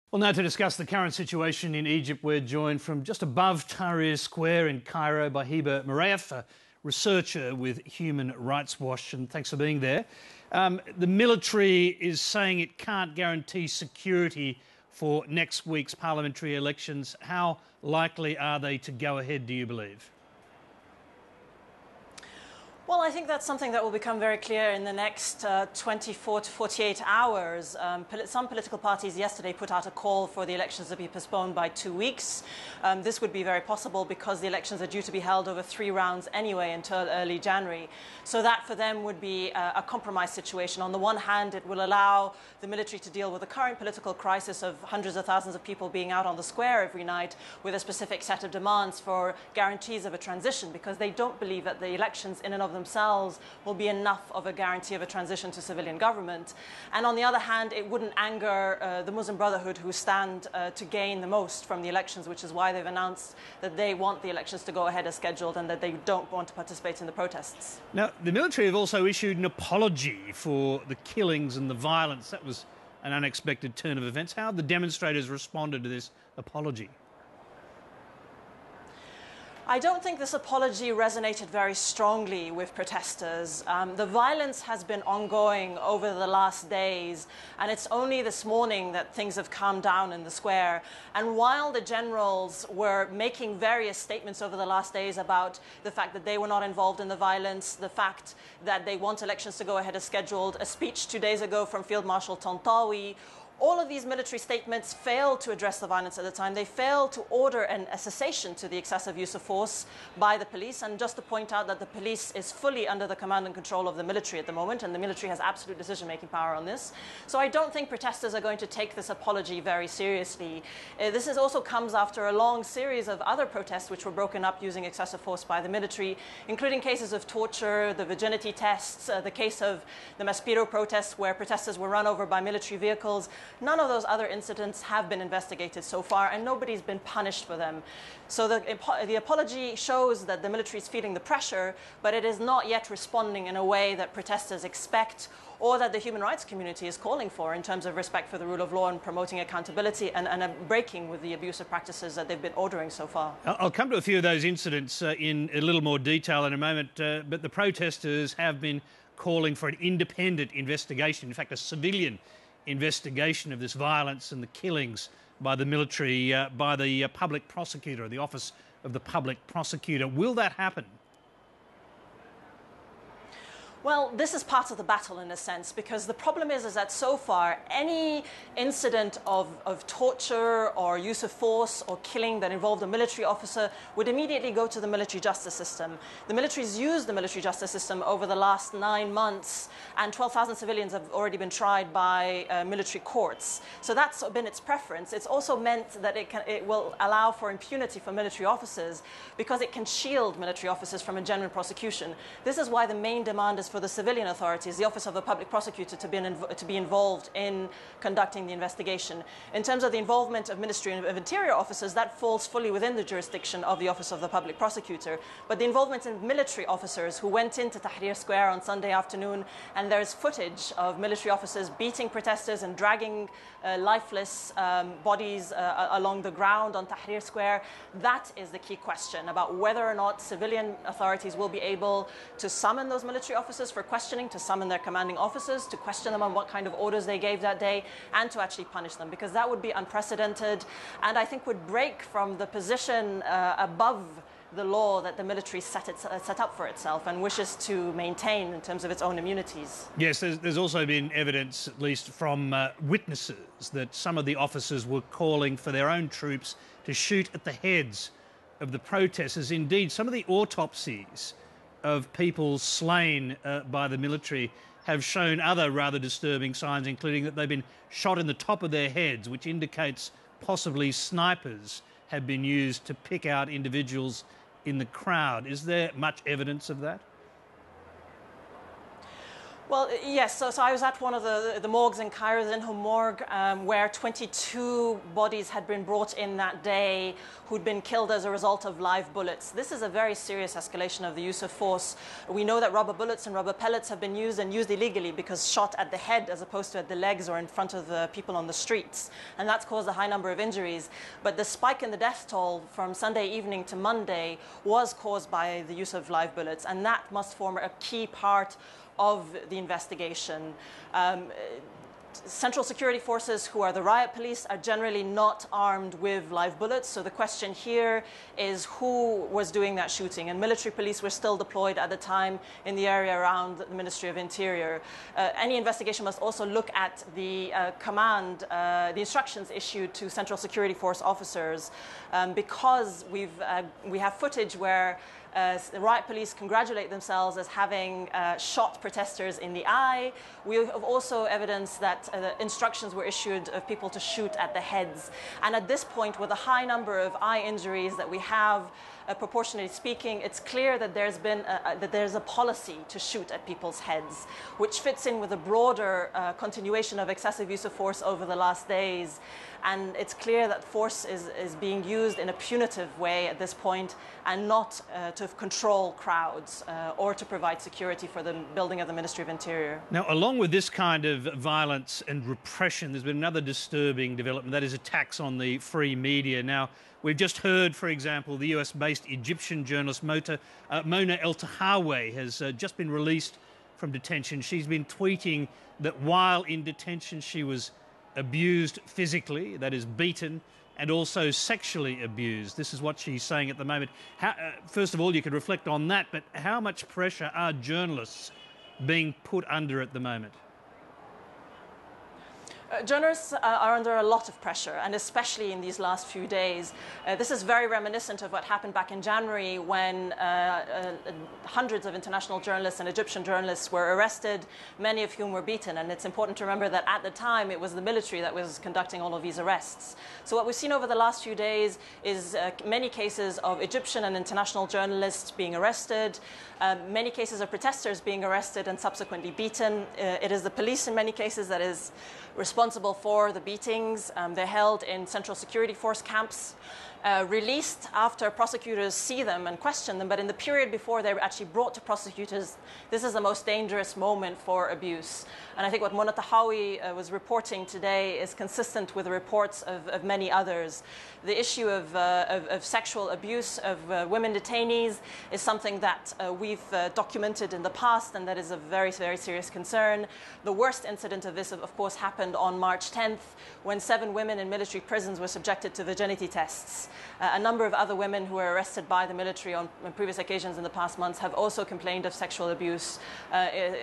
Well, now to discuss the current situation in Egypt, we're joined from just above Tahrir Square in Cairo by Heba Morayef, a researcher with Human Rights Watch, and thanks for being there. The military is saying it can't guarantee security for next week's parliamentary elections. How likely are they to go ahead, do you believe? Well, I think that's something that will become very clear in the next 24 to 48 hours. Some political parties yesterday put out a call for the elections to be postponed by 2 weeks. This would be very possible because the elections are due to be held over 3 rounds anyway until early January. So that for them would be a compromise situation. On the one hand, it will allow the military to deal with the current political crisis of hundreds of thousands of people being out on the square every night with a specific set of demands for guarantees of a transition, because they don't believe that the elections in and of themselves will be enough of a guarantee of a transition to civilian government. And on the other hand, it wouldn't anger the Muslim Brotherhood, who stand to gain the most from the elections, which is why they've announced that they want the elections to go ahead as scheduled and that they don't want to participate in the protests. Now, the military have also issued an apology for the killings and the violence. That was an unexpected turn of events. How have the demonstrators responded to this apology? I don't think this apology resonated very strongly with protesters. The violence has been ongoing over the last days, and it's only this morning that things have calmed down in the square. And while the generals were making various statements over the last days about the fact that they were not involved in the violence, the fact that they want elections to go ahead as scheduled, a speech 2 days ago from Field Marshal Tantawi, all of these military statements failed to address the violence at the time. They failed to order a cessation to the excessive use of force by the police. And just to point out that the police is fully under the command and control of the military at the moment, and the military has absolute decision-making power on this. So I don't think protesters are going to take this apology very seriously. This also comes after a long series of other protests which were broken up using excessive force by the military, including cases of torture, the virginity tests, the case of the Maspero protests where protesters were run over by military vehicles. None of those other incidents have been investigated so far, and nobody's been punished for them. So the apology shows that the military is feeling the pressure, but it is not yet responding in a way that protesters expect or that the human rights community is calling for in terms of respect for the rule of law and promoting accountability and a breaking with the abusive practices that they've been ordering so far. I'll come to a few of those incidents in a little more detail in a moment, but the protesters have been calling for an independent investigation, in fact, a civilian investigation of this violence and the killings by the military, by the public prosecutor, the Office of the Public Prosecutor. Will that happen? Well, this is part of the battle in a sense, because the problem is that so far any incident of torture or use of force or killing that involved a military officer would immediately go to the military justice system. The military's used the military justice system over the last 9 months, and 12,000 civilians have already been tried by military courts. So that's been its preference. It's also meant that it will allow for impunity for military officers because it can shield military officers from a genuine prosecution. This is why the main demand is for the civilian authorities, the Office of the Public Prosecutor, to be involved in conducting the investigation. In terms of the involvement of Ministry of Interior officers, that falls fully within the jurisdiction of the Office of the Public Prosecutor. But the involvement in military officers who went into Tahrir Square on Sunday afternoon, and there's footage of military officers beating protesters and dragging lifeless bodies along the ground on Tahrir Square, that is the key question about whether or not civilian authorities will be able to summon those military officers for questioning, to summon their commanding officers, to question them on what kind of orders they gave that day, and to actually punish them, because that would be unprecedented and I think would break from the position above the law that the military set up for itself and wishes to maintain in terms of its own immunities. Yes, there's also been evidence, at least from witnesses, that some of the officers were calling for their own troops to shoot at the heads of the protesters. Indeed, some of the autopsies of people slain by the military have shown other rather disturbing signs, including that they've been shot in the top of their heads, which indicates possibly snipers have been used to pick out individuals in the crowd. Is there much evidence of that? Well, yes. So I was at one of the morgues in Cairo, the Zinhum morgue, where 22 bodies had been brought in that day who'd been killed as a result of live bullets. This is a very serious escalation of the use of force. We know that rubber bullets and rubber pellets have been used and used illegally because shot at the head as opposed to at the legs or in front of the people on the streets. And that's caused a high number of injuries. But the spike in the death toll from Sunday evening to Monday was caused by the use of live bullets. And that must form a key part of the investigation. Central security forces, who are the riot police, are generally not armed with live bullets. So the question here is who was doing that shooting. And military police were still deployed at the time in the area around the Ministry of Interior. Any investigation must also look at the the instructions issued to Central Security Force officers, because we have footage where the riot police congratulate themselves as having shot protesters in the eye. We have also evidence that instructions were issued of people to shoot at the heads. And at this point, with a high number of eye injuries that we have, proportionally speaking, it's clear that there's a policy to shoot at people's heads, which fits in with a broader continuation of excessive use of force over the last days. And it's clear that force is being used in a punitive way at this point, and not to control crowds or to provide security for the building of the Ministry of Interior. Now, along with this kind of violence and repression, there's been another disturbing development, that is attacks on the free media. Now, we've just heard, for example, the US-based Egyptian journalist Mona El-Tahawi has just been released from detention. She's been tweeting that while in detention she was abused physically, that is beaten, and also sexually abused. This is what she's saying at the moment. First of all, you could reflect on that, but how much pressure are journalists being put under at the moment? Journalists are under a lot of pressure, and especially in these last few days. This is very reminiscent of what happened back in January when hundreds of international journalists and Egyptian journalists were arrested, many of whom were beaten. And it's important to remember that at the time it was the military that was conducting all of these arrests. So what we've seen over the last few days is many cases of Egyptian and international journalists being arrested, many cases of protesters being arrested and subsequently beaten. It is the police in many cases that is responsible for the beatings. They're held in Central Security Force camps, released after prosecutors see them and question them. But in the period before they're actually brought to prosecutors, this is the most dangerous moment for abuse. And I think what Mona El-Tahawi was reporting today is consistent with the reports of many others. The issue of sexual abuse of women detainees is something that we've documented in the past, and that is a very, very serious concern. The worst incident of this, of course, happened on March 10th, when 7 women in military prisons were subjected to virginity tests. A number of other women who were arrested by the military on previous occasions in the past months have also complained of sexual abuse,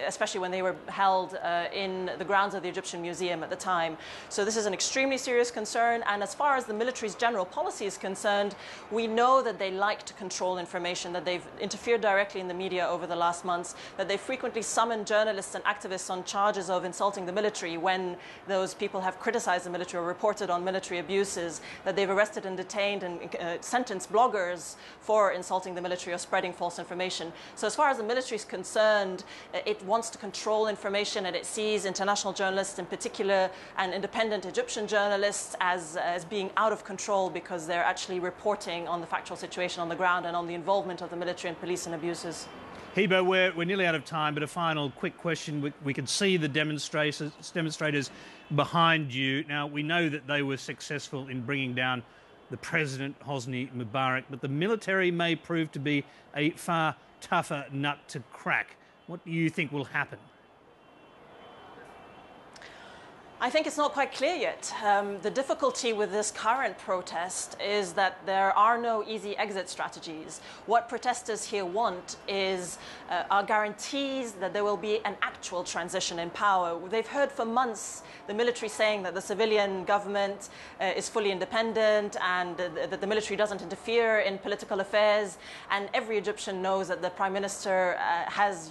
especially when they were held in the grounds of the Egyptian Museum at the time. So this is an extremely serious concern. And as far as the military's general policy is concerned, we know that they like to control information, that they've interfered directly in the media over the last months, that they frequently summon journalists and activists on charges of insulting the military when those people have criticized the military or reported on military abuses, that they've arrested and detained and sentenced bloggers for insulting the military or spreading false information. So as far as the military is concerned, it wants to control information, and it sees international journalists in particular and independent Egyptian journalists as being out of control because they're actually reporting on the factual situation on the ground and on the involvement of the military and police in abuses. Heba, we're nearly out of time, but a final quick question. We can see the demonstrators behind you. Now, we know that they were successful in bringing down the President, Hosni Mubarak, but the military may prove to be a far tougher nut to crack. What do you think will happen? I think it's not quite clear yet. The difficulty with this current protest is that there are no easy exit strategies. What protesters here want are guarantees that there will be an actual transition in power. They've heard for months the military saying that the civilian government is fully independent and that the military doesn't interfere in political affairs. And every Egyptian knows that the Prime Minister has,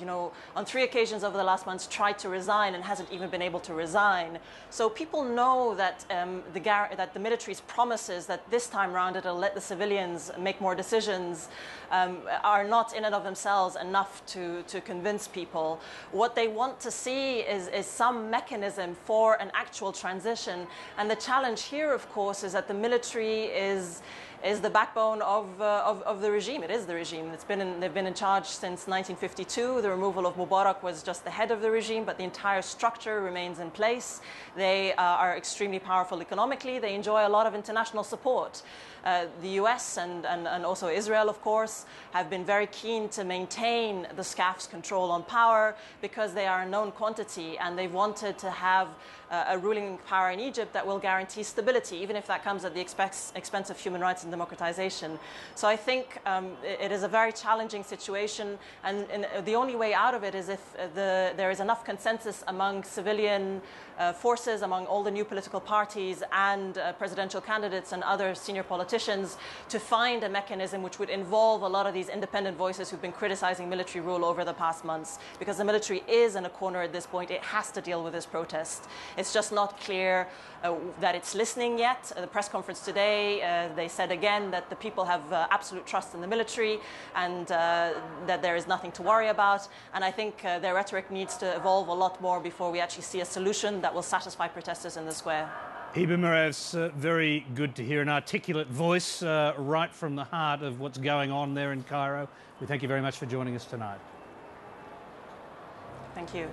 on 3 occasions over the last months, tried to resign and hasn't even been able to resign. So people know that that the military's promises that this time around it'll let the civilians make more decisions are not in and of themselves enough to convince people. What they want to see is some mechanism for an actual transition. And the challenge here, of course, is that the military is the backbone of the regime. It is the regime. They've been in charge since 1952. The removal of Mubarak was just the head of the regime, but the entire structure remains in place. They are extremely powerful economically. They enjoy a lot of international support. The US and also Israel, of course, have been very keen to maintain the SCAF's control on power because they are a known quantity, and they've wanted to have a ruling power in Egypt that will guarantee stability, even if that comes at the expense of human rights and democratization. So I think it is a very challenging situation, and the only way out of it is if there is enough consensus among civilian forces, among all the new political parties and presidential candidates and other senior politicians, to find a mechanism which would involve a lot of these independent voices who've been criticizing military rule over the past months. Because the military is in a corner at this point. It has to deal with this protest. It's just not clear that it's listening yet. At the press conference today, they said again that the people have absolute trust in the military and that there is nothing to worry about. And I think their rhetoric needs to evolve a lot more before we actually see a solution that will satisfy protesters in the square. Heba Morayef's very good to hear an articulate voice right from the heart of what's going on there in Cairo. We thank you very much for joining us tonight. Thank you.